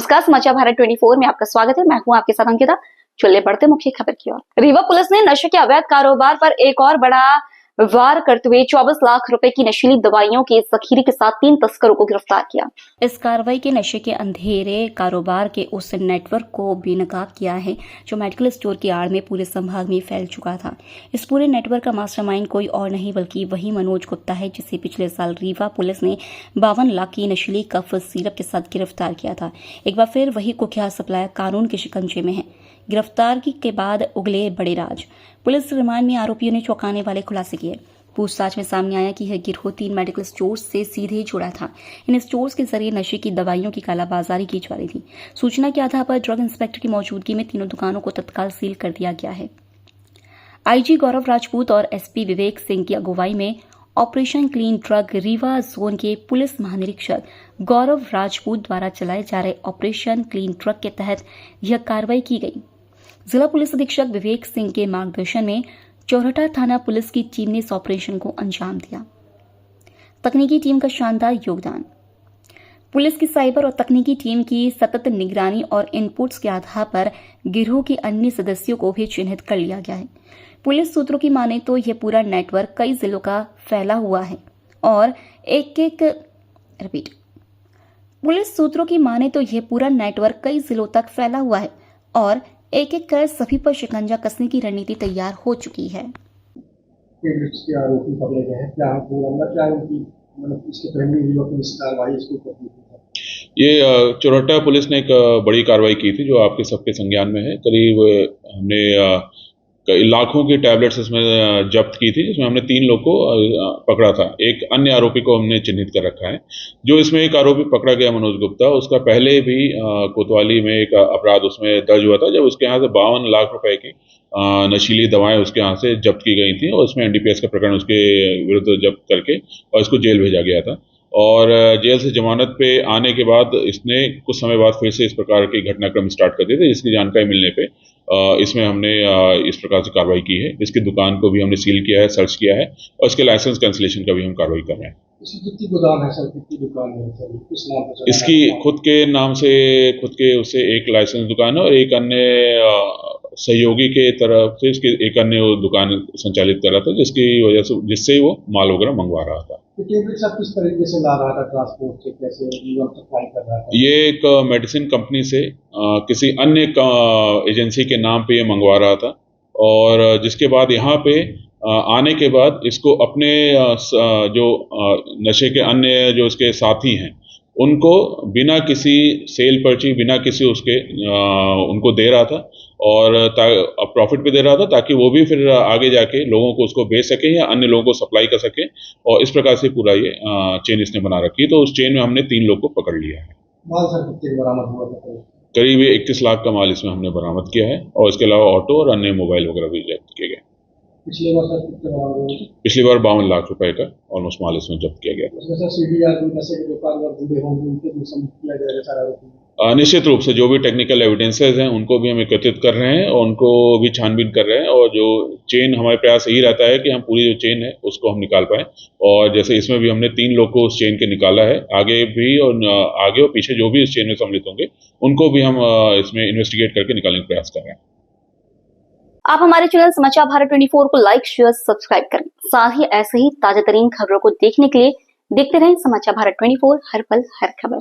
नमस्कार, समाचार भारत 24 में आपका स्वागत है। मैं हूं आपके साथ अंकिता। चलिए बढ़ते मुख्य खबर की ओर। रीवा पुलिस ने नशे के अवैध कारोबार पर एक और बड़ा वार करते हुए 24 लाख रुपए की नशीली दवाइयों के जखीरे के साथ 3 तस्करों को गिरफ्तार किया। इस कार्रवाई के नशे के अंधेरे कारोबार के उस नेटवर्क को बेनकाब किया है जो मेडिकल स्टोर की आड़ में पूरे संभाग में फैल चुका था। इस पूरे नेटवर्क का मास्टरमाइंड कोई और नहीं बल्कि वही मनोज गुप्ता है, जिसे पिछले साल रीवा पुलिस ने 52 लाख की नशीली कफ सिरप के साथ गिरफ्तार किया था। एक बार फिर वही कुख्यात सप्लायर कानून के शिकंजे में है। गिरफ्तारी के बाद उगले बड़े राज। पुलिस रिमांड में आरोपियों ने चौंकाने वाले खुलासे किए। पूछताछ में सामने आया कि यह गिरोह 3 मेडिकल स्टोर्स से सीधे जुड़ा था। इन स्टोर्स के जरिए नशे की दवाइयों की कालाबाजारी की जा रही थी। सूचना के आधार पर ड्रग इंस्पेक्टर की मौजूदगी में तीनों दुकानों को तत्काल सील कर दिया गया है। आईजी गौरव राजपूत और एसपी विवेक सिंह की अगुवाई में operation clean drug Rewa zone के पुलिस महानिरीक्षक गौरव राजपूत द्वारा चलाए जा रहे ऑपरेशन क्लीन ड्रग के तहत यह कार्रवाई की गई। जिला पुलिस अधीक्षक विवेक सिंह के मार्गदर्शन में चौरहटा थाना पुलिस की टीम ने इस ऑपरेशन को अंजाम दिया। तकनीकी टीम का शानदार योगदान। पुलिस की साइबर और तकनीकी टीम की सतत निगरानी और इनपुट्स के आधार पर गिरोह के अन्य सदस्यों को भी चिन्हित कर लिया गया है। पुलिस सूत्रों की माने तो यह पूरा नेटवर्क कई जिलों का फैला हुआ है और पुलिस सूत्रों की माने तो यह पूरा नेटवर्क कई जिलों तक फैला हुआ है और एक एक कर सभी पर शिकंजा कसने की रणनीति तैयार हो चुकी है। ये चौरहटा पुलिस ने एक बड़ी कार्रवाई की थी जो आपके सबके संज्ञान में है। करीब हमने लाखों की टैबलेट्स इसमें जब्त की थी, जिसमें हमने 3 लोग को पकड़ा था। एक अन्य आरोपी को हमने चिन्हित कर रखा है। जो इसमें एक आरोपी पकड़ा गया मनोज गुप्ता, उसका पहले भी कोतवाली में एक अपराध उसमें दर्ज हुआ था, जब उसके यहाँ से 52 लाख रुपए की नशीली दवाएं उसके यहाँ से जब्त की गई थी और उसमें एनडीपीएस का प्रकरण उसके विरुद्ध जब्त करके और इसको जेल भेजा गया था। और जेल से जमानत पे आने के बाद इसने कुछ समय बाद फिर से इस प्रकार के घटनाक्रम स्टार्ट कर दिए थे, जिसकी जानकारी मिलने पे इसमें हमने इस प्रकार से कार्रवाई की है। इसकी दुकान को भी हमने सील किया है, सर्च किया है और इसके लाइसेंस कैंसिलेशन का भी हम कार्रवाई कर रहे हैं। इसकी कितनी गोदाम है सर? कितनी दुकान है सर? किस नाम पर? इसकी खुद के नाम से खुद के उससे एक लाइसेंस दुकान है और एक अन्य सहयोगी के तरफ से इसकी एक अन्य दुकान संचालित कर रहा था, जिसकी वजह से जिससे वो माल वगैरह मंगवा रहा था। सब किस तरीके से ला रहा था, ट्रांसपोर्ट से कैसे सप्लाई कर रहा था? ये एक मेडिसिन कंपनी से किसी अन्य एजेंसी के नाम पे ये मंगवा रहा था और जिसके बाद यहाँ पे आने के बाद इसको अपने जो नशे के अन्य जो इसके साथी हैं उनको बिना किसी सेल पर्ची, बिना किसी उसके उनको दे रहा था और प्रॉफिट पे दे रहा था, ताकि वो भी फिर आगे जाके लोगों को उसको बेच सके या अन्य लोगों को सप्लाई कर सके। और इस प्रकार से पूरा ये चेन इसने बना रखी है। तो उस चेन में हमने 3 लोग को पकड़ लिया है। माल सर कितने बरामद हुआ था? करीब 21 लाख का माल इसमें हमने बरामद किया है और इसके अलावा ऑटो और अन्य मोबाइल वगैरह भी जब्त किए गए। पिछली बार सर कितने बरामद हुए? पिछली बार 52 लाख रुपए का ऑलमोस्ट माल इसमें जब्त किया गया था। निश्चित रूप से जो भी टेक्निकल एविडेंसेस हैं उनको भी हम एकत्रित कर रहे हैं और उनको भी छानबीन कर रहे हैं और जो चेन, हमारे प्रयास यही रहता है कि हम पूरी जो चेन है उसको हम निकाल पाएं। और जैसे इसमें भी हमने 3 लोग को उस चेन के निकाला है। आगे और पीछे जो भी इस चेन में सम्मिलित होंगे उनको भी हम इसमें इन्वेस्टिगेट करके निकालने का प्रयास कर रहे हैं। आप हमारे चैनल समाचार भारत 24 को लाइक, शेयर, सब्सक्राइब करें। साथ ही ऐसे ही ताजा तरीन खबरों को देखने के लिए देखते रहें समाचार भारत 24, हर पल हर खबर।